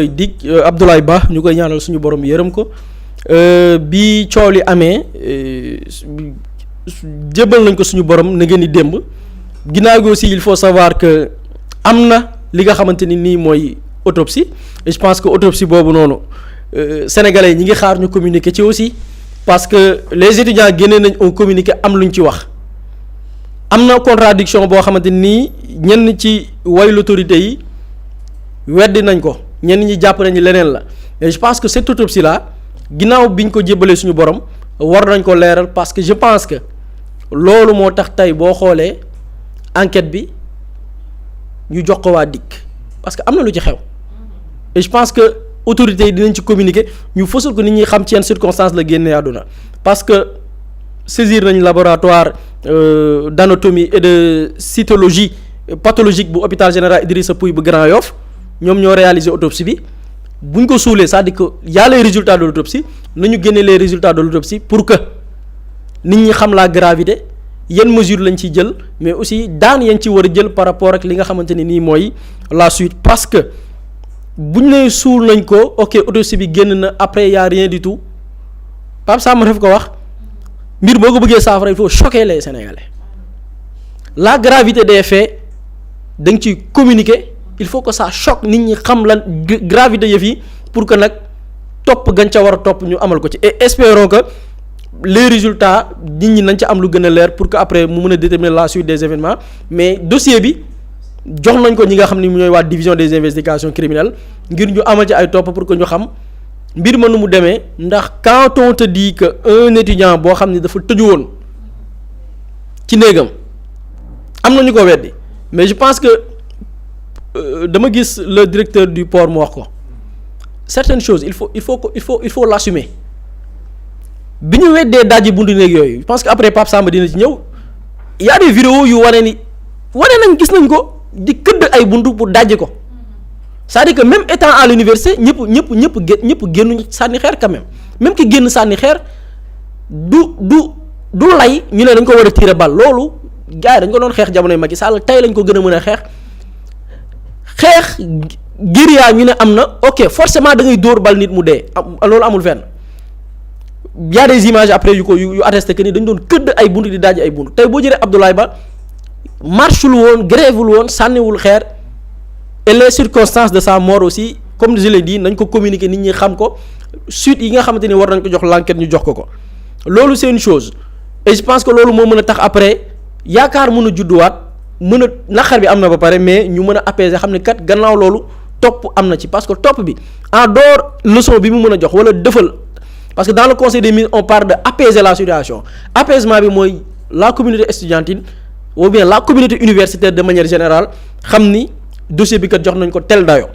dig Abdoulaye Ba ñu koy ñaanal suñu borom yërëm ko bi coow li amee jébbal nañ ko suñu borom na ngeen di démb ginnaaw gi aussi il faut savoir que am na li nga xamante ni nii mooy autopsie et je pense que autopsie boobu noonu sénégalais ñi ngi xaar ñu communiquer ci aussi parce que les étudiants génnee nañ un communiqué am luñ ci wax am na contradiction boo xamante nii ñenn ci way l'autorité yi weddi nañ ko ñenn ñi jàpp nañu leneen la et je pense que cette autopsie là ginnaaw biñ ko jébbalee suñu borom war nañ ko leeral parce que je pense que loolu moo tax tey boo xoolee enquête bi ñu jox ko waa DIC parce que am na lu ci xew et je pense que autorités yi dinañ ci communiquer ñu fësal ko nit ñi xam ci yenn circonstances la génnee àdduna parce que saisir nañ laboratoire d'anatomie et de cytologie pathologique bu hôpital général Idrissa Pouye bu Grand Yoff ñoom ñoo réaliser autopsie bi bu ñu ko suulee c'est-à-dire que y a les résultats de l'autopsie nañu génne les résultats de l'autopsie pour que nit ñi xam la gravité yan mesure lañ ciy jël mais aussi daan yañ ci war a jël par rapport ak li nga xamante ni nii mooy la suite parce que bu ñu nee suul nañ ko ok autopsie bi génn na après y a rien du tout Pape Samba daf ko wax mbir boo ko bëggee saafara il faut choquer les Sénégalais la gravité des faits da nga ciy communiquer. Il faut que ça choque nit ñi xam lan gravité yëf yi pour que nag topp gañ ca war a topp ñu amal ko ci et espérons que les résultats nit ñi nañ ca am lu gën a leer pour que après mu mën a déterminer la suite des événements mais dossier bi jox nañ ko ñi nga xam ni ñooy waa division des investigations criminelles ngir ñu amal ci ay topp pour que ñu xam mbir ma nu mu demee ndax quand on te dit que un étudiant boo xam ni dafa tëju woon ci néegam am na ñu ko weddi mais je pense que dama gis le directeur du port mu wax ko certaines choses il faut l'assumer bi ñu weddee dajji buntu néeg yooyu je pense que après Pape Samba dina ci ñëw y a des vidéos yu wane nañ gis nañ ko di këdd ay buntu pour dajji ko c'est-à-dire que même étant à l'université ñëpp génnuñ sànni xeer quand même ki génn sànni xeer du lay ñu ne dañ ko war a tirer balle loolu gars yi dañ ko doon xeex jamonoy Macky Sall tey lañ ko gën a mën a xeex guérilla ñu ne am na ok forcément da ngay dóor bal nit mu dee loolu amul fenn y a des images après yu attesté que ni dañ doon këdd ay buntu di daaj ay buntu tey boo jëlee Abdoulaye Ba marchul woon grèvewul woon sànniwul xeer et les circonstances de sa mort aussi comme je l'ai dit nañ ko communiquer nit ñi xam ko suite yi nga xamante ni war nañ ko jox l'enquête ñu jox ko loolu c'est une chose et je pense que loolu moo mën a tax après yaakaar mën a judduwaat mën a naqar bi am na ba pare mais ñu mën a apaiser xam ne kat gannaaw loolu topp am na ci parce que topp bi en dehors leçon bi mu mën a jox wala dëfal parce que dans le conseil des ministres on parle de apaiser la situation apaisement bi mooy la communauté estudiantine ou bien la communauté universitaire de manière générale xam ni dossier bi kat jox nañ ko tel dayo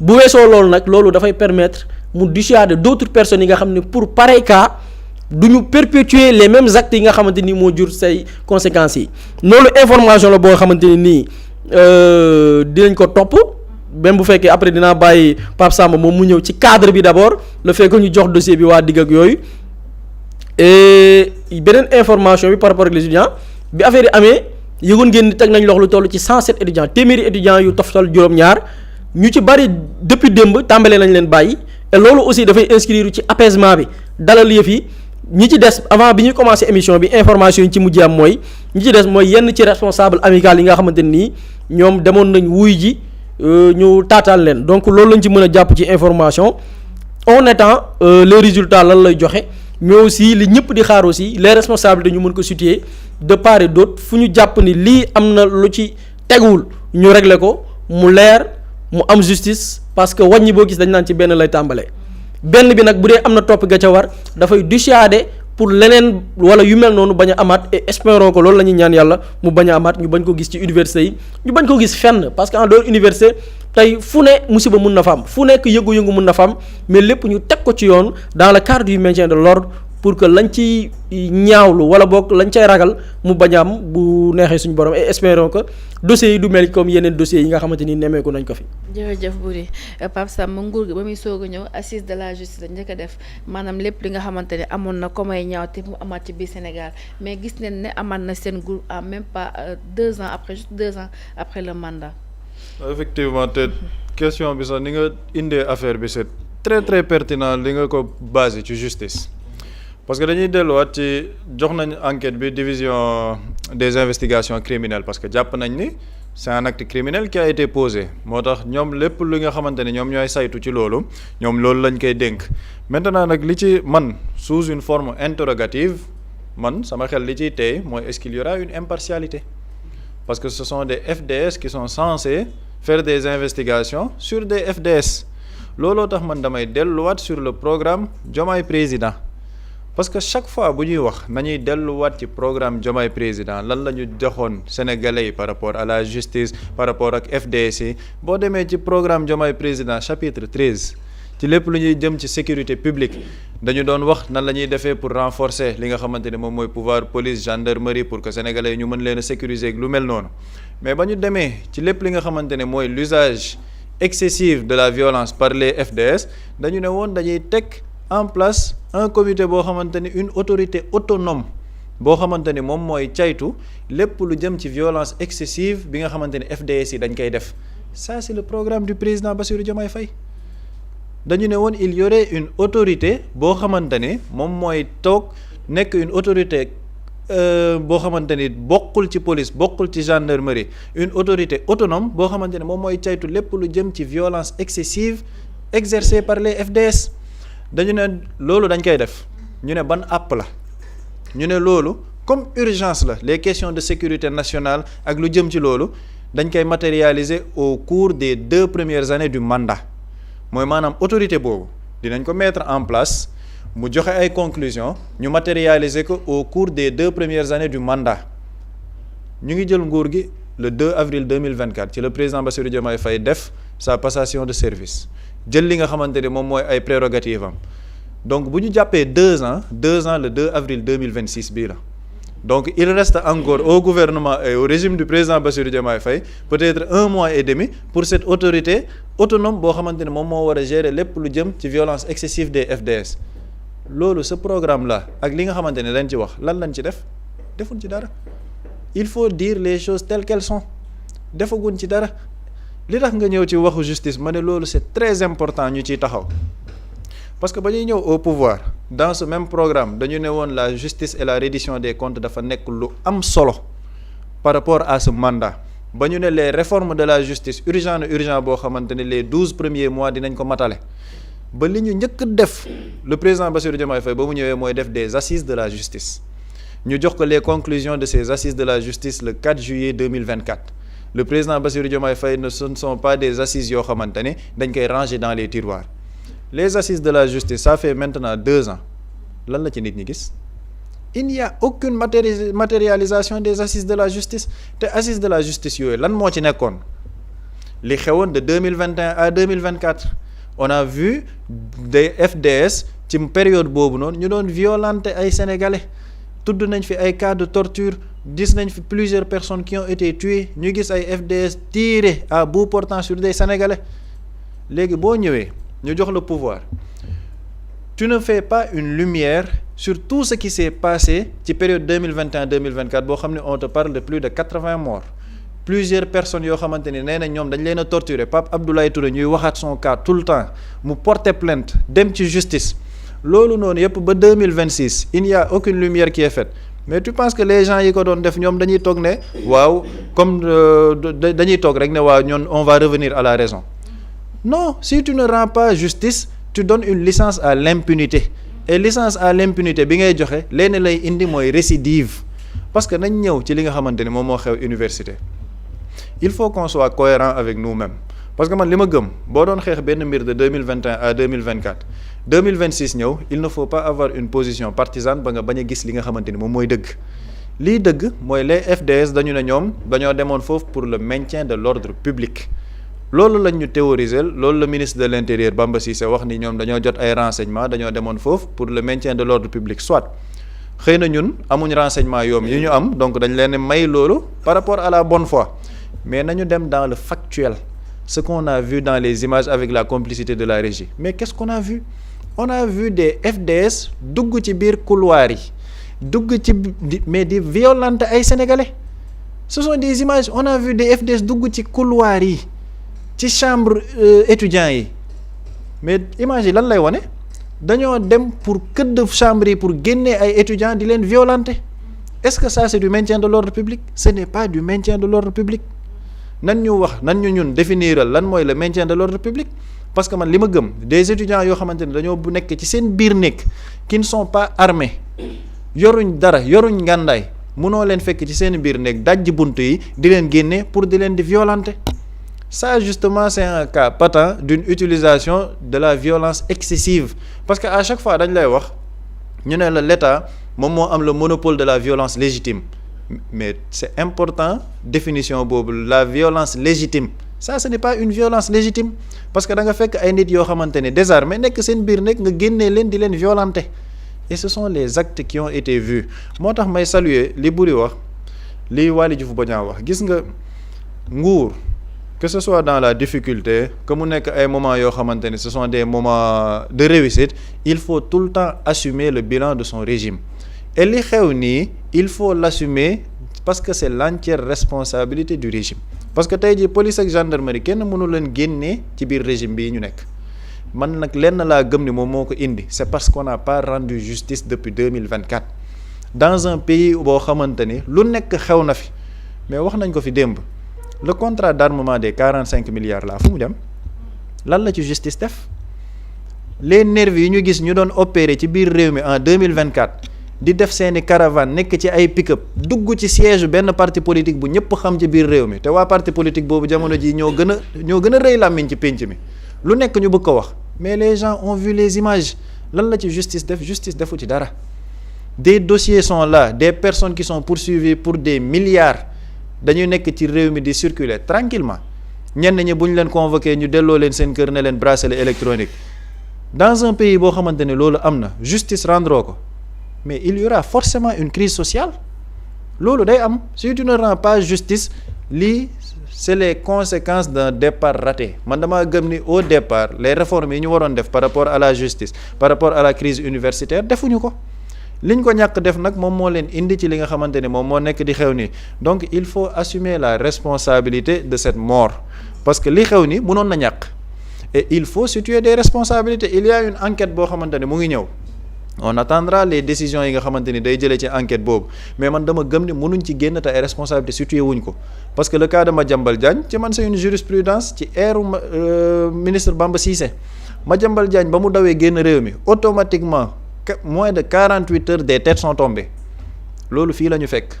bu weesoo loolu nag loolu dafay permettre mu dissuader d'autres personnes yi nga xam ne pour pareil cas du ñu perpétuer les mêmes actes yi nga xamante ni moo jur say conséquences yi loolu information la boo xamante ni nii dinañ ko topp même bu fekkee après dinaa bàyyi Pape Samba moom mu ñëw ci cadre bi d'abord le fait que ñu jox dossier bi waa digg ak yooyu et beneen information bi par rapport ak les étudiants bi affaire yi amee yëgoon ngeen ni teg nañ lox lu toll ci 107 étudiants téeméeri étudiants yu toftal juróom-ñaar ñu ci bari depuis démb tàmbalee nañ leen bàyyi et loolu aussi dafay inscrire ci apaisement bi dalal yëf yi. ñi ci des avant bi ñuy commencer émission bi information yi ci mujj am mooy ñi ci des mooy yenn ci responsable amical yi nga xamante nii ñoom demoon nañ wuy ji ñu taataan leen donc loolu lañ ci mën a jàpp ci information en étant les résultats lan lay joxe mais aussi li ñëpp di xaar aussi les responsables ñu mën ko situer de part et d'autre fu ñu jàpp ni lii am na lu ci teguwul ñu régler ko mu leer mu am justice parce que wàññi boo gis dañ naan ci benn lay tàmbalee. benn bi nag bu dee am na topp ga ca war dafay dissuader pour leneen wala yu mel noonu bañ a amaat et espérons que loolu la ñuy ñaan yàlla mu bañ a amaat ñu bañ ko gis ci université yi ñu bañ ko gis fenn parce que en dehors université tey fu ne musiba mun na fa am fu nekk yëngu-yëngu mun na fa am mais lépp ñu teg ko ci yoon dans le cadre du maintien de l'ordre pour que lañ ci ñaawlu wala boog lañ cay ragal mu bañ a am bu neexee suñu borom et espérons que dossiers yi du mel comme yeneen dossiers yi nga xamante ni nemmeeku nañ ko fi. jërëjëf Boury Pape Samba nguur gi ba muy soog a ñëw assise de la justice la njëkk a def maanaam lépp li nga xamante ne amoon na comme ay ñaaw te mu amaat ci biir Sénégal mais gis nañ ne amaat na seen nguur en même pas 2 ans après juste 2 ans après le mandat. effectivement te question bi sax ni nga indee affaire bi c'est très très pertinent li nga ko basé ci justice parce que dañuy delluwaat ci jox nañ enquête bi division des investigations criminelles parce que jàpp nañ ni c'est un acte criminel qui a été posé moo tax ñoom lépp li nga xamante ne ñoom ñooy saytu ci loolu ñoom loolu lañ koy dénk maintenant nag li ci man sous une forme interrogative man sama xel li ciy tey mooy est-ce qu'il y aura une impartialité parce que ce sont des FDS qui sont censés faire des investigations sur des FDS looloo tax man damay delluwaat sur le programme Diomaye Président parce que chaque fois bu ñuy wax nañuy delluwaat ci programme Diomaye Président lan la ñu joxoon sénégalais yi par rapport à la justice par rapport ak FDS yi boo demee ci programme Diomaye Président chapitre 13 ci lépp lu ñuy jëm ci sécurité publique dañu doon wax nan la ñuy defee pour renforcer li nga xamante ne moom mooy pouvoir police gendarmerie pour que sénégalais yi ñu mën leen a sécuriser ak lu mel noonu mais ba ñu demee ci lépp li nga xamante ne mooy l'usage excessif de la violence par les FDS dañu ne woon dañuy teg en place un comité boo xamante ni une autorité autonome boo xamante ni moom mooy caytu lépp lu jëm ci violence excessive bi nga xamante ni FDS yi dañ koy def ça c'est le programme du président Bassirou Diomaye Faye dañu ne woon il y aurait une autorité boo xamante ni moom mooy toog nekk une autorité boo xamante ni bokkul ci police bokkul ci gendarmerie une autorité autonome boo xamante ni moom mooy caytu lépp lu jëm ci violence excessive exercée par les FDS dañu ne loolu dañ koy def ñu ne ban àpp la ñu ne loolu comme urgence la les questions de sécurité nationale ak lu jëm ci loolu dañ koy matérialiser au cours des 2 premières années du mandat mooy maanaam autorité boobu dinañ ko mettre en place mu joxe ay conclusions ñu matérialiser ko au cours des 2 premières années du mandat ñu ngi jël nguur gi le 2 avril 2024 ci le président Bassirou Diomaye Faye def sa passation de service jël li nga xamante ne moom mooy ay prérogatives am donc bu ñu jàppee 2 ans le 2 avril 2026 bii la donc il reste encore au gouvernement et au régime du président Bassirou Diomaye Faye peut-être 1 mois et demi pour cette autorité autonome boo xamante ne moom moo war a gérer lépp lu jëm ci violence excessive des FDS loolu ce programme là ak li nga xamante ne dañ ci wax lan lañ ci def defuñ ci dara il faut dire les choses telles qu'elles sont defaguñ ci dara li tax nga ñëw ci waxu justice ma ne loolu c'est très important ñu ciy taxaw parce que ba ñuy ñëw au pouvoir dans ce même programme dañu ne woon la justice et la reddition des comptes dafa nekk lu am solo par rapport à ce mandat ba ñu ne les réformes de la justice urgent boo xamante ne les 12 premiers mois dinañ ko matale ba li ñu njëkk def le président Bassirou Diomaye Faye ba mu ñëwee mooy def des assises de la justice ñu jox ko les conclusions de ces assises de la justice le 4 juillet 2024 le président Bassirou Diomaye Faye ce ne sont pas des assises yoo xamante ne dañ koy ranger dans les tiroirs les assises de la justice ça fait maintenant 2 ans lan la ci nit ñi gis il n'y a aucune matérialisation des assises de la justice te assises de la justice yooyu lan moo ci nekkoon li xewoon de 2021 à 2024 on a vu des FDS ci période boobu noonu ñu doon violenter ay sénégalais tudd nañ fi ay cas de torture gis nañ fi plusieurs personnes qui ont été tuées ñu gis ay FDS tirés à bout portant sur des sénégalais léegi boo ñëwee ñu jox le pouvoir tu ne fais pas une lumière sur tout ce qui s'est passé ci période 2021-2024 boo xam ne on te parle de plus de 80 morts plusieurs personnes yoo xamante ni nee na ñoom dañ leen a torturer Pape Abdoulaye Touré ñuy waxaat son cas tout le temps mu porter plainte dem ci justice loolu noonu yëpp ba 2026 il n'y a aucune lumière qui est faite mais tu penses que les gens yi ko doon def ñoom dañuy toog ne waaw comme dañuy toog rek ne waaw ñoon on va revenir à la raison non si tu ne rends pas justice tu donnes une licence à l'impunité et licence à l'impunité bi ngay joxe leen lay indi mooy récidive parce que nañ ñëw ci li nga xamante ni moom moo xew université il faut qu'on soit cohérent avec nous-mêmes parce que man li ma gëm boo doon xeex benn mbir de 2021 à 2024 2026 ñëw il ne faut pas avoir une position partisane ba nga bañ a gis li nga xamante ni moom mooy dëgg lii dëgg mooy les FDS dañu ne ñoom dañoo demoon foofu pour le maintien de l'ordre public loolu lañ ñu théoriser loolu le ministre de l'intérieur Bamba Cissé wax ni ñoom dañoo jot ay renseignements dañoo demoon foofu pour le maintien de l'ordre public soit xëy na ñun amuñ renseignement yoom yi ñu am donc dañ leen may loolu par rapport à la bonne foi mais nañu dem dans le factuel ce qu'on a vu dans les images avec la complicité de la régie mais qu'est-ce qu'on a vu on a vu des FDS dugg ci biir couloir yi dugg ci mais di violenter ay sénégalais ce sont des images on a vu des FDS dugg ci couloir yi ci chambre étudiants yi mais imagine lan lay wane dañoo dem pour këdd chambre yi pour génne ay étudiants di leen violenter est-ce que ça c'est du maintien de l'ordre public? Ce n'est pas du maintien de l'ordre public. nan ñu wax nan ñu ñun définiral lan mooy le maintien de l'ordre public parce que man li ma gëm des étudiants yoo xamante ne dañoo bu nekk ci seen biir nekk qui ne sont pas armés yoruñ dara yoruñ ngàndaay mënoo leen fekk ci seen biir nekk dajji bunt yi di leen génne pour di leen di violenter ça justement c'est un cas patent d'une utilisation de la violence excessive parce que à chaque fois dañ lay wax ñu ne la l'État moom moo am le monopole de la violence légitime mais c'est important définition boobu la violence légitime ça ce n'est pas une violence légitime parce que da nga fekk ay nit yoo xamante ne désarmés nekk seen biir nekk nga génnee leen di leen violenter et ce sont les actes qui ont été vus moo tax may saluer li Buri wax li Waly Diouf Bodiang wax gis nga nguur que ce soit dans la difficulté que mu nekk ay moments yoo xamante ne ce sont des moments de réussite il faut tout le temps assumer le bilan de son régime et li xew nii il faut l'assumer parce que c'est l'entière responsabilité du régime parce que tey jii police ak gendarmerie kenn mënu leen génnee ci biir régime bii ñu nekk man nag lenn laa gëm ni moom moo ko indi c'est parce qu'on n'a pas rendu justice depuis 2024 dans un pays boo xamante ni lu nekk xew na fi mais wax nañ ko fi démb le contrat d'armement des 45 milliards là fu mu dem lan la ci justice def les nervis yi ñu gis ñu doon opérer ci biir réew mi en 2024 di def seeni caravane nekk ci ay pick-up dugg ci siège benn parti politique bu ñëpp xam ci biir réew mi te waa parti politique boobu jamono ji ñoo gën a rëy làmmiñ ci pénc mi lu nekk ñu bëgg ko wax mais les gens ont vu les images lan la ci justice defu ci dara des dossiers sont là des personnes qui sont poursuivies pour des milliards dañuy nekk ci réew mi di circuler tranquillement ñenn ñi bu ñu leen convoqué ñu delloo leen seen kër ne leen bracelet électronique dans un pays boo xamante ne loolu am na justice rendroo ko mais il y aura forcément une crise sociale loolu day am si tu ne rends pas justice lii c'est les conséquences d'un départ raté man damaa gëm ni au départ les réformes yi ñu waroon def par rapport à la justice par rapport à la crise universitaire defuñu ko liñ ko ñàkk def nag moom moo leen indi ci li nga xamante ne moom moo nekk di xew nii donc il faut assumer la responsabilité de cette mort parce que li xew nii mënoon na ñàkk et il faut situer des responsabilités il y a une enquête boo xamante ne mu ngi ñëw on attendra les décisions yi nga xamante ni day jëlee ci enquête boobu mais man dama gëm ni mënuñ ci génn te ay responsabilité situé wuñ ko parce que le cas de Madiambal Diagne ci man c'est une jurisprudence ci ère ministre Bamba Cissé Madiambal Diagne ba mu dawee génn réew mi automatiquement moins de 48 heures des têtes sont tombées loolu fii la ñu fekk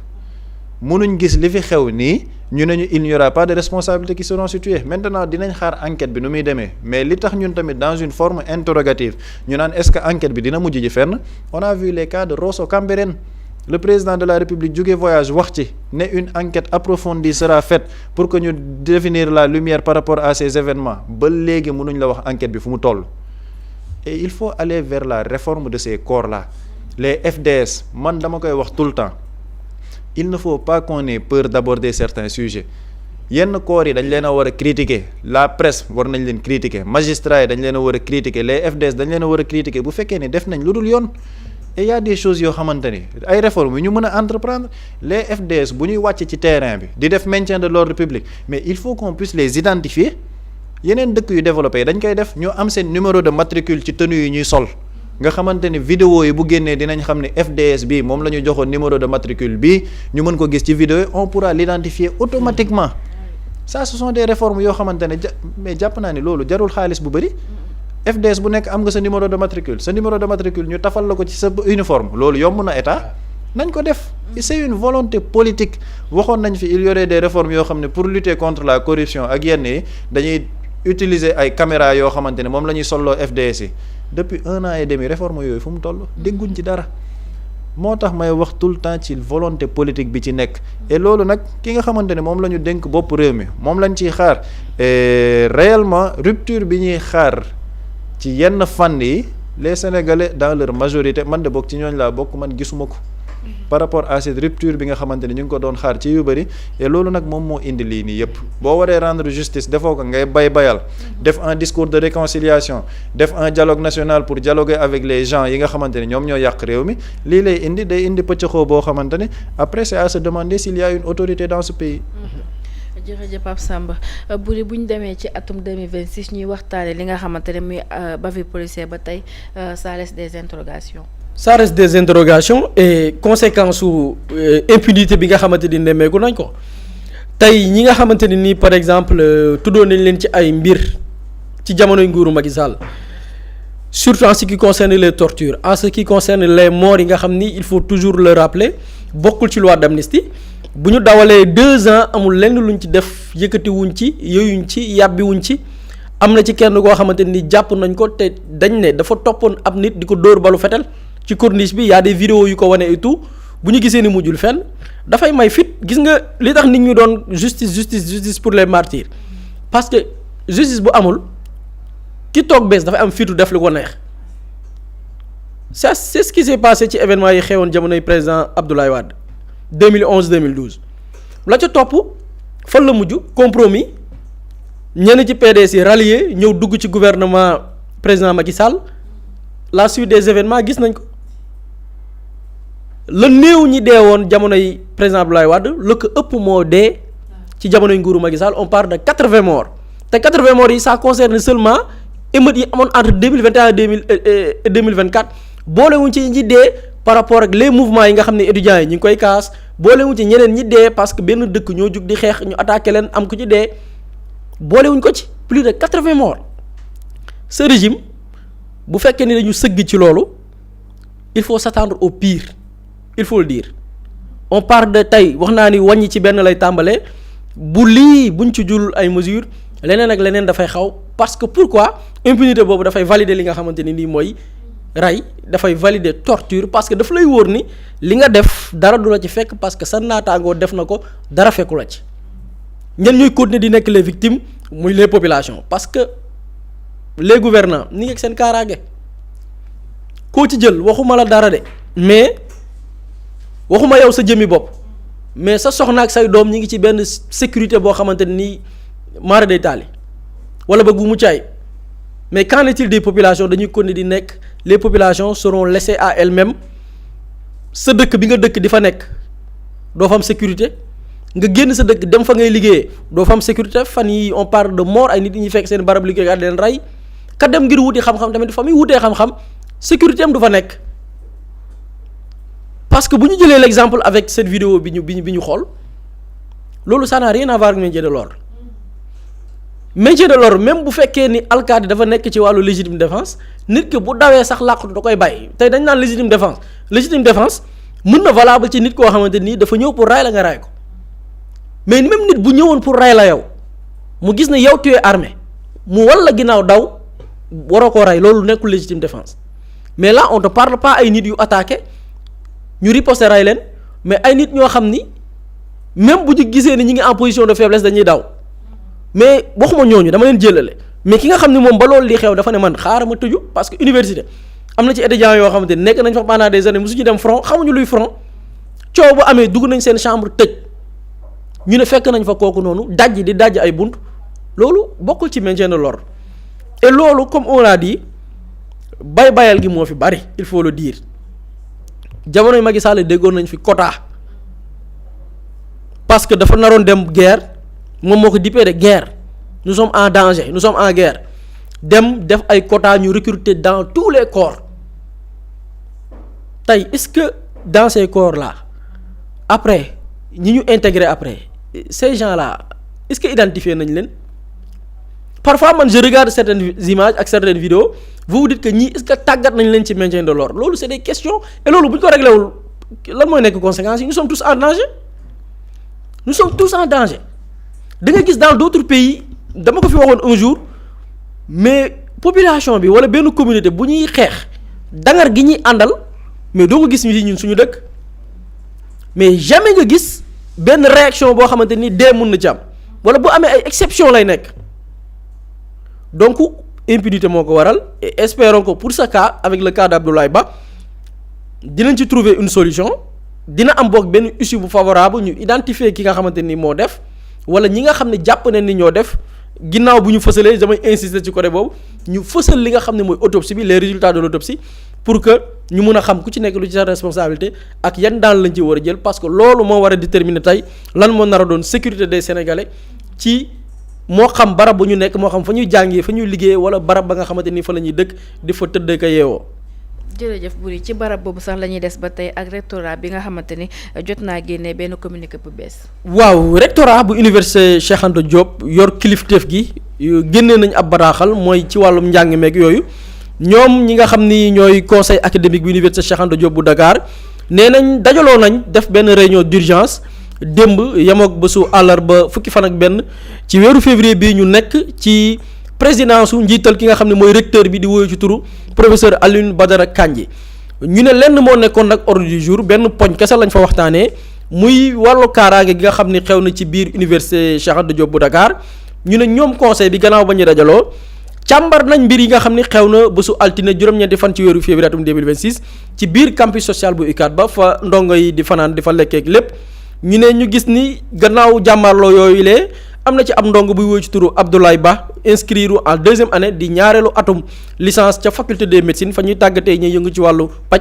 mënuñ gis li fi xew nii ñu ne ñu il n'y aura pas de responsabilités qui seront situées maintenant dinañ xaar enquête bi nu muy demee mais li tax ñun tamit dans une forme interrogative ñu naan est-ce que enquête bi dina mujj ji fenn on a vu les cas de Rosso Cambérène le président de la République jóge voyage wax ci ne une enquête approfondie sera faite pour que ñu définir la lumière par rapport à ces événements ba léegi mënuñ la wax enquête bi fu mu toll et il faut aller vers la réforme de ces corps-là les FDS man dama koy wax tout le temps il ne faut pas qu'on ait peur d'aborder certains sujets yenn corps yi dañ leen a war a critiquer la presse war nañ leen critiquer magistrats yi dañ leen a war a critiquer les FDS dañ leen a war a critiquer bu fekkee ne def nañ lu dul yoon et il y a des choses yoo xamante ni ay réformes yu ñu mën a entreprendre les FDS bu ñuy wàcc ci terrain bi di def maintien de l'ordre public mais il faut qu'on puisse les identifier yeneen dëkk yu développé yi dañ koy def ñu am seen numéro de matricule ci tenue yi ñuy sol nga xamante ni vidéo yi bu génnee dinañ xam ne FDS bi moom la ñu joxoon numéro de matricule bi ñu mën ko gis ci vidéo yi on pourra l'identifier automatiquement ça ce sont des réformes yoo xamante ne mais jàpp naa ni loolu jarul xaalis bu bëri FDS bu nekk am nga sa numéro de matricule ñu tafal la ko ci sa uniforme loolu yomb na état nañ ko def c'est une volonté politique waxoon nañ fi il y aurait des réformes yoo xam ne pour lutter contre la corruption ak yenn yi dañuy utiliser ay caméras yoo xamante ne moom la ñuy solloo FDS yi depuis 1 an et demi réforme yooyu fu mu toll dégguñ ci dara moo tax may wax tout le temps ci volonté politique bi ci nekk et loolu nag ki nga xamante ne moom la ñu dénk bopp réew mi moom lañ ciy xaar et réellement rupture bi ñuy xaar ci yenn fànn yi les Sénégalais dans leur majorité man de bokk ci ñooñ laa bokk man gisuma ko par rapport à cette rupture bi nga xamante ne ñu ngi ko doon xaar ci yu bëri et loolu nag moom moo indi lii nii yëpp boo waree rendre justice defoo ko ngay bayal def un discours de réconciliation def un dialogue national pour dialoguer avec les gens yi nga xamante ne ñoom ñoo yàq réew mi lii lay indi day indi pëccëxoo boo xamante ne après c'est à se demander s'il y a une autorité dans ce pays. jërëjëf Pape Samba bu ñu demee ci atum 2026 ñuy waxtaane li nga xamante ne muy bavure policière ba tey ça reste des interrogations. Ça reste des interrogations et conséquence su impunité bi nga xamante ni nemmeeku nañ ko tey ñi nga xamante ni nii par exemple tuddoon nañ leen ci ay mbir ci jamonoy nguuru Macky Sall surtout en ce qui concerne les tortures en ce qui concerne les morts yi nga xam ni il faut toujours le rappeler bokkul ci loi d'amnistie bu ñu dawalee 2 ans amul lenn luñ ci def yëkkati wuñ ci yooyuñ ci yàbbi wuñ ci am na ci kenn koo xamante ni jàpp nañ ko te dañ ne dafa toppoon ab nit di ko dóor balu fetal ci corniche bi y a des vidéos yu ko wane et tout bu ñu gisee ni mujjul fenn dafay may fit gis nga li tax nit ñu doon justice pour les martyrs parce que justice bu amul ki toog bees dafay am fitu def lu ko neex c'est ce qui s'est passé ci événement yi xewoon jamonoy président Abdoulaye Wade 2011 2012 la ca topp fan la mujj compromis ñenn ci PDS yi rallié ñëw dugg ci gouvernement président Macky Sall la suite des événements gis nañ ko la néew ñi dee woon jamonoy président Abdoulaye Wade la ko ëpp moo dee ci jamonoy nguuru Macky Sall on parle de 80 morts te 80 morts yi ça concerne seulement émeutes yi amoon entre 2021 et 2024 boolewuñ ci ñi dee par rapport ak les mouvements yi nga xam ne étudiants yi ñu ngi koy kaas boolewuñ ci ñeneen ñi dee parce que benn dëkk ñoo jug di xeex ñu attaqué leen am ku ci dee boolewuñ ko ci plus de 80 morts ce régime bu fekkee ni dañu sëgg ci loolu il faut s'attendre au pire il faut le dire on parle de tey wax naa ni wàññi ci benn lay tàmbalee bu lii buñ ci jul ay mesures leneen ak leneen dafay xaw parce que pourquoi impunité boobu dafay valider li nga xamante ni nii mooy rey dafay valider torture parce que dafa lay wóor ni li nga def dara du la ci fekk parce que sa naataangoo def na ko dara fekku la ci ñenn ñuy continuer di nekk les victimes muy les populations parce que les gouvernants ni ngi ak seen kaaraange koo ci jël waxuma la dara de mais waxuma yow sa jëmmi bopp mais sa soxna ak say doom ñi ngi ci benn sécurité boo xamante ni mara day taali wala bëgg bu mu caay mais qu'en est-il des populations dañuy continuer di nekk les populations seront laissées à elles-mêmes sa dëkk bi nga dëkk di fa nekk doo fa am sécurité nga génn sa dëkk dem fa ngay liggéeyee doo fa am sécurité fan yi on parle de mort ay nit ñi fekk seen barab liggéey ak leen rey ka dem ngir wuti xam-xam tamit fa muy wutee xam-xam sécurité am du fa nekk parce que bu ñu jëlee l'exemple avec cette vidéo bi ñu xool loolu ça n'a rien à voir ak maintien de l'ordre maintien de l'ordre même bu fekkee ni alkaati dafa nekk ci wàllu légitime défense nit ki bu dawee sax làqatu da koy bàyyi tey dañ naan légitime défense mën na valable ci nit koo xamante nii dafa ñëw pour ray la nga ray ko mais même nit bu ñëwoon pour ray la yow mu gis ne yow tu es armé mu walla ginnaaw daw waroo koo ray loolu nekkul légitime défense mais là on te parle pas ay nit yu attaqué ñu riposter ray leen mais ay nit ñoo xam ni même bu ñu gisee ni ñi ngi en position de faiblesse dañuy daw mais waxuma ñooñu dama leen jëlale mais ki nga xam ne moom ba loolu li xew dafa ne man xaaral ma tëju parce que université am na ci étudiants yoo xamante nekk nañ fa pendant des années mosuñu dem front xamuñu luy front coow bu amee dugg nañ seen chambre tëj ñu ne fekk nañ fa kooku noonu dajj ay bunt loolu bokkul ci maintien de l'ordre et loolu comme on l'a dit bayal gi moo fi bari il faut le dire jamonoy Macky Sall déggoon nañ fi quota parce que dafa naroon dem guerre moom moo ko dippee de guerre nous sommes en danger nous sommes en guerre dem def ay quotas ñu recruter dans tous les corps tey est-ce que dans ces corps là après ñi ñu intégrer après ces gens là est-ce que identifier nañ leen parfois man je regarde certaines images ak certaines vidéos vous vous dites que ñii est-ce que tàggat nañ leen ci maintien de l'ordre loolu c'est des questions et loolu bu ñu ko réglé wul lan mooy nekk conséquences yi nous sommes tous en danger da nga gis dans d'autres pays dama ko fi waxoon un jour mais population bi wala benn communauté bu ñuy xeex dangar gi ñuy àndal mais doo ko gis ñun suñu dëkk mais jamais nga gis benn réaction boo xamante ni dee mun na ci am wala bu amee ay exception lay nekk donc impunité moo ko waral et espérons que pour ce cas avec le cas d'Abdoulaye Ba dinañ ci trouver une solution dina am boog benn issue bu favorable ñu identifier ki nga xamante ni moo def wala ñi nga xam ne jàpp nañ ni ñoo def ginnaaw bu ñu fësalee damay insister ci côté boobu ñu fësal li nga xam ne mooy autopsie bi les résultats de l'autopsie pour que ñu mun a xam ku ci nekk lu ci sa responsabilité ak yan daan lañ ci war a jël parce que loolu moo war a déterminer tey lan moo nar a doon sécurité des Sénégalais ci moo xam barab bu ñu nekk moo xam fa ñuy jàngee fa ñuy liggéey wala barab ba nga xamante ni fa la ñuy dëkk di fa tëdd ka yeewoo. jërëjëf Boury ci barab boobu sax la ñuy des ba tey ak rectorat bi nga xamante ni jot naa génne benn communiqué bu bees. waaw rectorat bu université Cheikh Anta Diop yor kilifteef gi génnee nañ ab bataaxal mooy ci wàllum njàng meeg yooyu ñoom ñi nga xam ni ñooy conseil académique bu université Cheikh Anta Diop bu Dakar nee nañ dajaloo nañ def benn réunion d'urgence démb yemook bésu àllarba fukki fan ak benn ci weeru février bii ñu nekk ci présidence su njiital ki nga xam ne mooy recteur bi di woyu ci turu professeur Alioune Badara Kandji ñu ne lenn moo nekkoon nag ordre du jour benn poñ kese lañ fa waxtaanee muy wàllu kaaraange gi nga xam ni xew na ci biir université Cheikh Anta Diop bu Dakar ñu ne ñoom conseil bi gannaaw ba ñu dajaloo càmbar nañ mbir yi nga xam ni xew na bésu altine juróom-ñeenti fan ci weeru février atum 2026 ci biir campus social bu UCAD ba fa ndongo yi di fanaan di fa lekkeek lépp ñu ne ñu gis ni gannaaw jàmmarloo yooyu lee am na ci ab ndongo buy woy ci turu Abdoulaye Ba inscrire en deuxième année di ñaareelu atum licence ca faculté de médecine fa ñuy tàggatee ñuy yëngu ci wàllu paj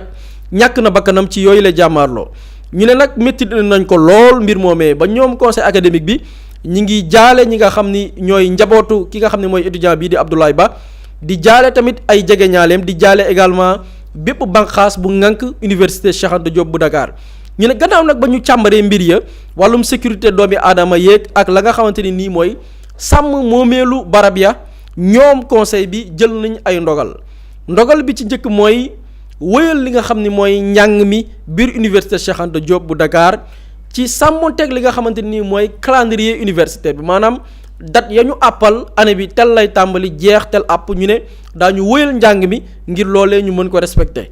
ñàkk na bakkanam ci yooyu la jàmmaarloo ñu ne nag métti nañ ko lool mbir moomee ba ñoom conseil académique bi ñi ngi jaale ñi nga xam ni ñooy njabootu ki nga xam ne mooy étudiant bii di Abdoulaye Ba di jaale tamit ay jegeñaaleem di jaale également bépp banqaas bu ŋànk université Cheikh Anta Diop bu Dakar ñu ne gannaaw nag ba ñu càmbaree mbir ya wàllum sécurité doomi aadama yeeg ak la nga xamante ni nii mooy sàmm moomeelu barab ya ñoom conseil bi jël nañ ay ndogal bi ci njëkk mooy wëyal li nga xam ni mooy njàng mi biir université Cheikh Anta Diop bu Dakar ci sàmmonteeg li nga xamante ni mooy calendrier universitaire bi maanaam date ya ñu àppal année bi tel lay tàmbali jeex tel àpp ñu ne daañu wëyal njàng mi ngir loolee ñu mën ko respecter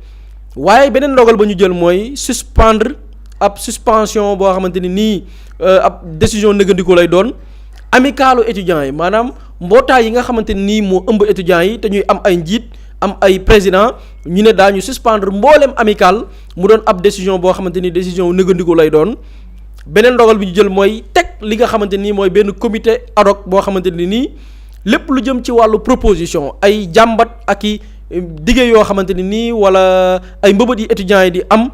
waaye beneen ndogal ba ñu jël mooy suspendre ab suspension boo xamante ni nii ab décision négandiku lay doon amicalu étudiants yi maanaam mbootaay yi nga xamante ni nii moo ëmb étudiants yi te ñuy am ay njiit am ay président ñu ne daañu suspendre mboolem amical mu doon ab décision boo xamante ni décision négandiku lay doon beneen ndogal bi ñu jël mooy teg li nga xamante ni mooy benn comité ad hoc boo xamante ni nii lépp lu jëm ci wàllu proposition ay jàmbat ak i dige yoo xamante ni nii wala ay mbëbët yi étudiants yi di am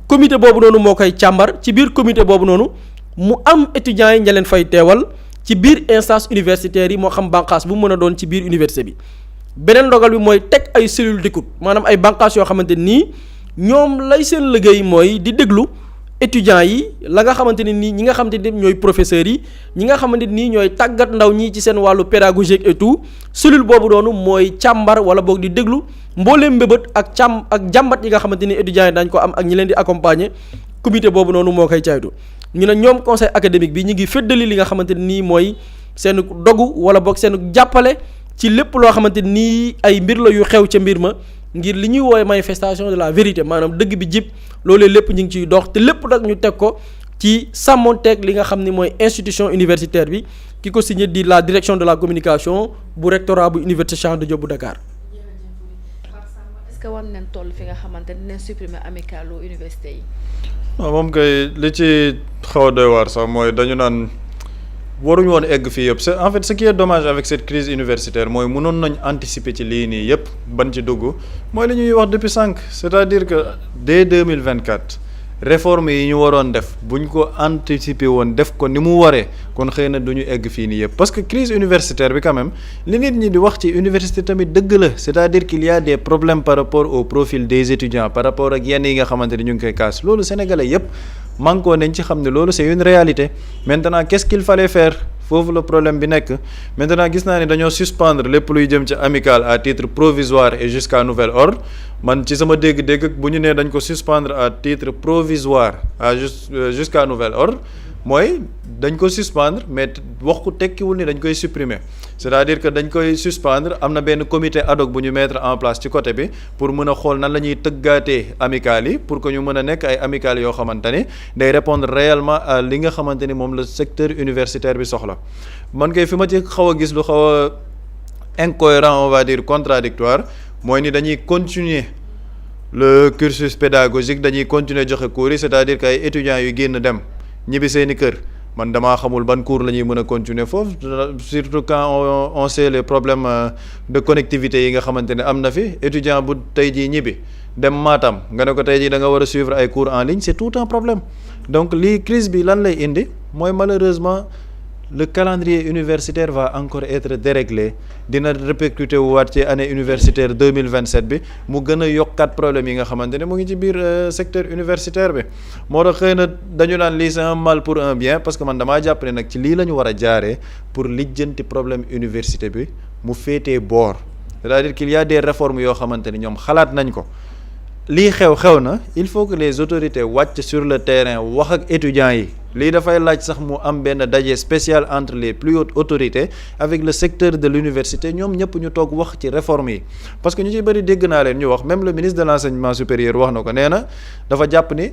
comité boobu noonu moo koy càmbar ci biir comité boobu noonu mu am étudiants yi ña leen fay teewal ci biir instance universitaire yi moo xam bànqaas bu mu mën a doon ci biir université bi beneen ndogal bi mooy teg ay cellule d'écoute maanaam ay bànqaas yoo xamante nii ñoom lay seen liggéey mooy di déglu étudiants yi la nga xamante ni nii ñi nga xamante ni ñooy professeurs yi ñi nga xamante nii ñooy tàggat ndaw ñi ci seen wàllu pédagogique et tout cellule boobu noonu mooy càmbar wala boog di déglu mbooleem mbébét ak jàmbat yi nga xamante ni étudiants yi dañ ko am ak ñi leen di accompagner comité boobu noonu moo koy caytu ñu ne ñoom conseil académique bi ñu ngi féddali li nga xamante nii mooy seen dogu wala boog seen jàppale ci lépp loo xamante nii ay mbir la yu xew ca mbir ma ngir li ñuy woowee manifestation de la vérité maanaam dëgg bi jib loolee lépp ñu ngi ciy dox te lépp nag ñu teg ko ci sàmmonteeg li nga xam ni mooy institution universitaire bi ki ko signé di la direction de la communication bu rectorat bu université Cheikh Anta Diop bu Dakar. est-ce que war nañ toll fi nga xamante ne dinañ supprimer amicalu université yi. non moom kay li ci xaw a doy waar sax mooy dañu naan waruñu woon egg fii yëpp c'est en fait ce qui est dommage avec cette crise universitaire mooy mënoon nañ anticiper ci lii nii yëpp ban ci dugg mooy li ñuy wax depuis sànq c'est-à-dire que dès 2024 réforme yi ñu waroon def buñ ko anticiper woon def ko ni mu waree kon xëy na du ñu egg fii nii yëpp parce que crise universitaire bi quand même li nit ñi di wax ci université tamit dëgg la c'est-à-dire qu'il y a des problèmes par rapport au profil des étudiants par rapport ak yenn yi nga xamante ni ñu ngi koy kaas loolu sénégalais yëpp manko nañ ci xam ne loolu c'est une réalité maintenant qu'est-ce qu'il fallait faire foofu la problème bi nekk maintenant gis naa ni dañoo suspendre lépp luy jëm ci amical à titre provisoire et jusqu'à nouvel ordre man ci sama dégg-dégg bu ñu nee dañ ko suspendre à titre provisoire jusqu'à nouvel ordre mooy dañ ko suspendre mais wax ko tekkiwul ni dañ koy supprimer c'est-à-dire que dañ koy suspendre am na benn comité ad hoc bu ñu mettre en place ci côté bi pour mën a xool nan la ñuy tëggaatee amicales yi pour que ñu mën a nekk ay amicales yoo xamante ni day répondre réellement à li nga xamante ni moom la secteur universitaire bi soxla man kay fi ma ci xaw a gis lu xaw a incohérent on va dire contradictoire mooy ni dañuy continuer le cursus pédagogique dañuy continuer joxe cours yi c'est-à-dire que ay étudiants yu génn dem ñibbi seeni kër man damaa xamul ban cours la ñuy mën a continuer foofu surtout quand on sait les problèmes de connectivité yi nga xamante ne am na fi étudiant bu tey jii ñibbi dem Matam nga ne ko tey jii da nga war a suivre ay cours en ligne c'est tout un problème donc lii crise bi lan lay indi mooy malheureusement le calendrier universitaire va encore être déréglé dina répercuté wu waat ci année universitaire 2027 bi mu gën a yokkaat problème yi nga xamante ne mu ngi ci biir secteur universitaire bi moo tax xëy na dañu naan lii c'est un mal pour un bien parce que man damaa jàpp ne nag ci lii la ñu war a jaaree pour lijjanti problème université bi mu féetee boor c'est-à-dire qu'il y a des réformes yoo xamante ni ñoom xalaat nañ ko lii xew na il faut que les autorités wàcc sur le terrain wax ak étudiants yi lii dafay laaj sax mu am benn daje spécial entre les plus hautes autorités avec le secteur de l'université ñoom ñëpp ñu toog wax ci réforme yi parce que ñu ci bëri dégg naa leen ñu wax même le ministre de l'enseignement supérieur wax na ko nee na dafa jàpp ni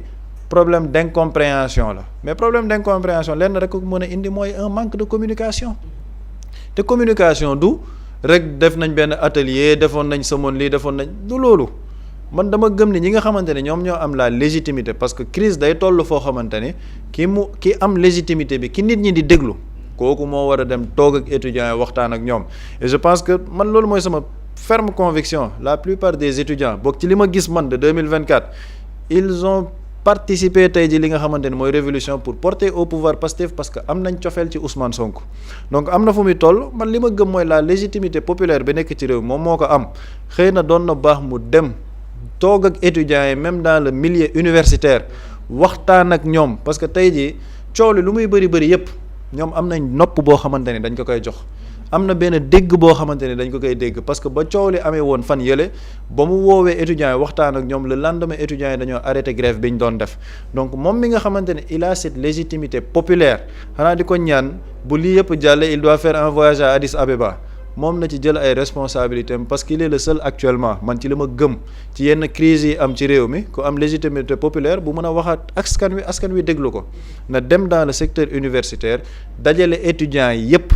problème d'incompréhension la mais problème d'incompréhension lenn rek ko mën a indi mooy un manque de communication te communication du rek def nañ benn atelier defoon nañ semoon lii defoon nañ du loolu man dama gëm ni ñi nga xamante ne ñoom ñoo am la légitimité parce que crise day toll foo xamante ni ki am légitimité bi ki nit ñi di déglu kooku moo war a dem toog ak étudiants yi waxtaan ak ñoom et je pense que man loolu mooy sama ferme conviction la plupart des étudiants boog ci li ma gis man de 2024 ils ont participé tey ji li nga xamante ni mooy révolution pour porter au pouvoir Pastef parce que am nañ cofeel ci Ousmane Sonko donc am na fu muy toll man li ma gëm mooy la légitimité populaire bi nekk ci réew moom moo ko am xëy na doon na baax mu dem toog ak étudiants yi même dans le milieu universitaire waxtaan ak ñoom parce que tey jii coow li lu muy bëri yépp ñoom am nañ nopp boo xamante ni dañ ko koy jox am na benn dégg boo xamante ni dañ ko koy dégg parce que ba coow li amee woon fan yële ba mu woowee étudiants yi waxtaan ak ñoom le lendemain étudiants yi dañoo arrêté grève bi ñu doon def donc moom mi nga xamante ne il a cette légitimité populaire xanaa di ko ñaan bu lii yëpp jàlle il doit faire un voyage à Addis Abeba moom na ci jël ay responsabilités parce qu'il est le seul actuellement man ci li ma gëm ci yenn crise yi am ci réew mi ku am légitimité populaire bu mën a waxaat askan wi déglu ko na dem dans le secteur universitaire dajale étudiants yi yépp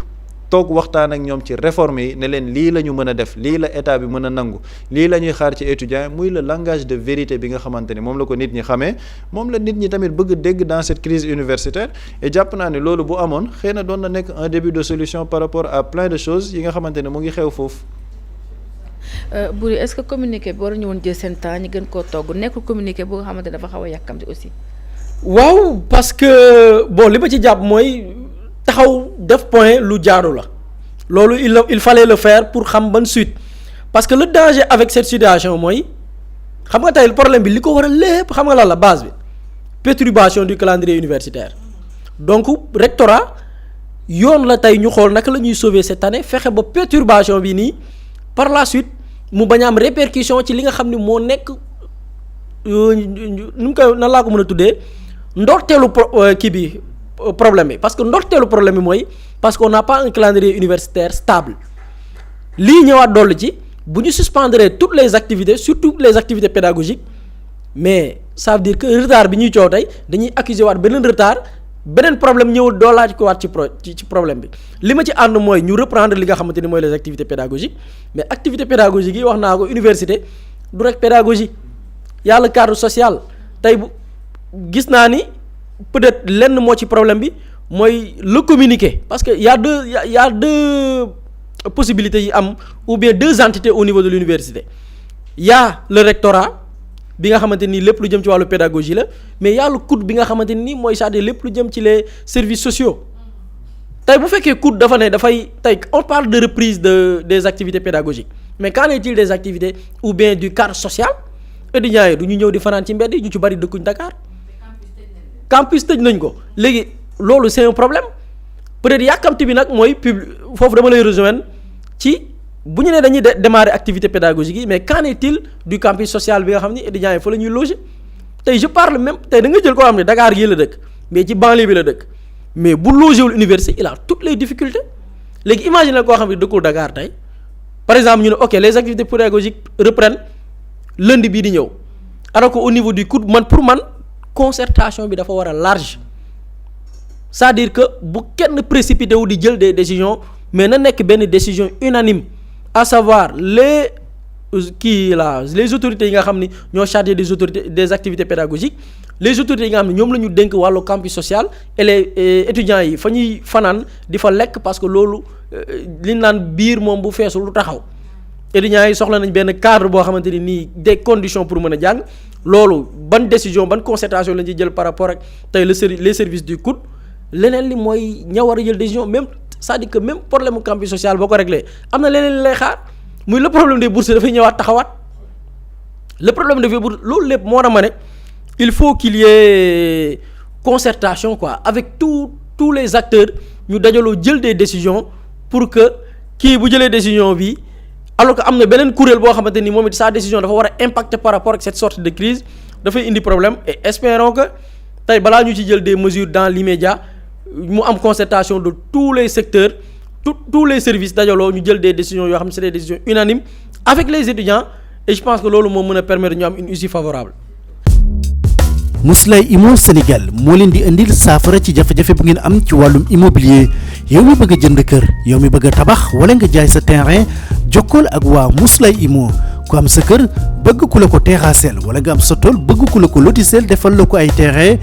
toog waxtaan ak ñoom ci réforme yi ne leen lii la ñu mën a def lii la état bi mën a nangu lii la ñuy xaar ci étudiants yi muy le langage de vérité bi nga xamante ni moom la ko nit ñi xamee moom la nit ñi tamit bëgg dégg dans cette crise universitaire et jàpp naa ne loolu bu amoon xëy na doon na nekk un début de solution par rapport à plein de choses yi nga xamante ne mu ngi xew foofu. Boury est-ce que communiqué bi war ñu woon jël seen temps ñu gën koo togg nekkul communiqué boo nga xamante ne dafa xaw a yàkkamti aussi. waaw parce que bon li ma ci jàpp mooy. taxaw def point lu jaaru la loolu il fallait le faire pour xam ban suite parce que le danger avec cette situation mooy xam nga tey problème bi li ko war a lépp xam nga lan la base bi perturbation du calendrier universitaire donc rectorat yoon la tey ñu xool naka la ñuy sauver cette année fexe ba perturbation bi nii par la suite mu bañ a am répercussion ci li nga xam ni moo nekk nu mu koy nan laa ko mën a tuddee ndorteelu kii bi problème bi parce que ndorteelu problème bi mooy parce qu'on n'a pas un calendrier universitaire stable lii ñëwaat dollu ci bu ñu suspendre toutes les activités surtout les activités pédagogiques mais ça veut dire que retard bi ñuy coow tey dañuy accuser waat beneen retard beneen problème ñëw doolaaj ko waat ci problème bi li ma ci ànd mooy ñu reprendre li nga xamante ni mooy les activités pédagogiques mais activités pédagogiques yi wax naa ko université du rek pédagogie y a le cadre social tey bu gis naa ni peut-être lenn moo ci problème bi mooy le communiquer parce que y a deux possibilités yi am ou bien deux entités au niveau de l'université y a le rectorat bi nga xamante ni lépp lu jëm ci wàllu pédagogie la mais y a le COUD bi nga xamante ni mooy c'est-à-dire lépp lu jëm ci les services sociaux tey bu fekkee COUD dafa ne dafay tey on parle de reprise des activités pédagogiques mais qu'en est-il des activités ou bien du cadre social étudiants yi du ñu ñëw di fanaan ci mbedd yi ñu ci bari dëkkuñ Dakar campus tëj nañ ko léegi loolu c'est un problème peut-être yàkkamti bi nag mooy foofu dama lay rejoindre ci bu ñu nee dañuy démarrer activité pédagogique yi mais qu'en est-il du campus social bi nga xam ni étudiants yi fa la ñuy loger tey je parle même tey da nga jël koo xam ne Dakar gii la dëkk mais ci banlieue bi la dëkk mais bu logé wul université il a toutes les difficultés léegi imagine la koo xam ne dëkkul Dakar tey par exemple ñu ne ok les activités pédagogiques reprennent lundi bii di ñëw alors que au niveau du COUD pour man concertation bi dafa war a large c'est-à-dire que bu kenn précipité wu di jël des décisions mais na nekk benn décision unanime à savoir les autorités yi nga xam ni ñoo chargé des activités pédagogiques les autorités yi nga xam ne ñoom la ñu dénk wàllu campus social et les étudiants yi fa ñuy fanaan di fa lekk parce que loolu li naan biir moom bu feesul lu taxaw étudiants yi soxla nañ benn cadre boo xamante ni nii des conditions pour mën a jàng loolu ban décision ban concertation lañ ci jël par rapport ak tey les services du COUD leneen li mooy ña war a jël décision même c'est-à-dire que même problème mu campus social boo ko réglé am na leneen li lay xaar muy le problème des bourses dafay ñëwaat taxawaat le problème des bourses loolu lépp moo tax ma ne il faut qu'il y ait concertation quoi avec tous les acteurs ñu dajaloo jël des décisions pour que kii bu jëlee décision bi alors que am na beneen kuréel boo xamante ni moom it sa décision dafa war a impacter par rapport ak cette sorte de crise dafay indi problème et espérons que tey balaa ñu ci jël des mesures dans l'immédiat mu am concertation de tous les secteurs tous les services dajaloo ñu jël des décisions yoo xam ne c'est des décisions unanimes avec les étudiants et je pense que loolu moo mën a permettre ñu am une issue favorable. Mously Immo Sénégal moo leen di indil saafara ci jafe-jafe bu ngeen am ci wàllum immobilier yow mi bëgg a jënd kër yow mi bëgg a tabax wala nga jaay sa terrain jokkool ak waa Mously Immo ku am sa kër bëgg ku la ko terrassel wala nga am sa tool bëgg ku la ko lotisel defal la ko ay terrain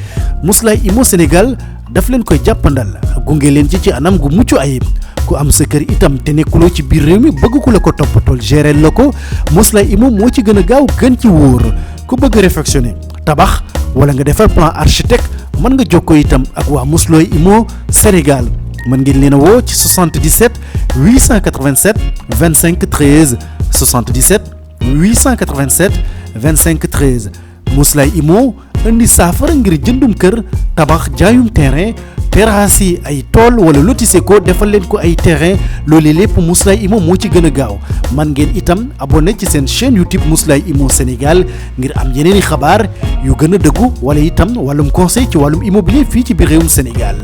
Mously Immo Sénégal daf leen koy jàppandal gunge leen ci anam gu mucc ayib ku am sa kër itam te nekkuloo ci biir réew mi bëgg ku la ko toppatool gérer la ko Mously Immo moo ci gën a gaaw gën ci wóor ku bëgg réfectionner tabax wala nga defar plan architecte mën nga jokkoo itam ak waa Mously Immo Sénégal mën ngeen leen a woo ci 77 887 25 13 77 887 25 13 Mously Immo indi saafara ngir jëndum kër tabax jaayum terrain terrasse yi ay tool wala lotissé ko defal leen ko ay terrain loolu lépp Mously Immo moo ci gën a gaaw man ngeen itam abonné ci seen chaîne YouTube Mously Immo Sénégal ngir am yeneeni xabaar yu gën a dëggu wala itam wàllum conseil ci wàllum immobilier fii ci biir réewum Sénégal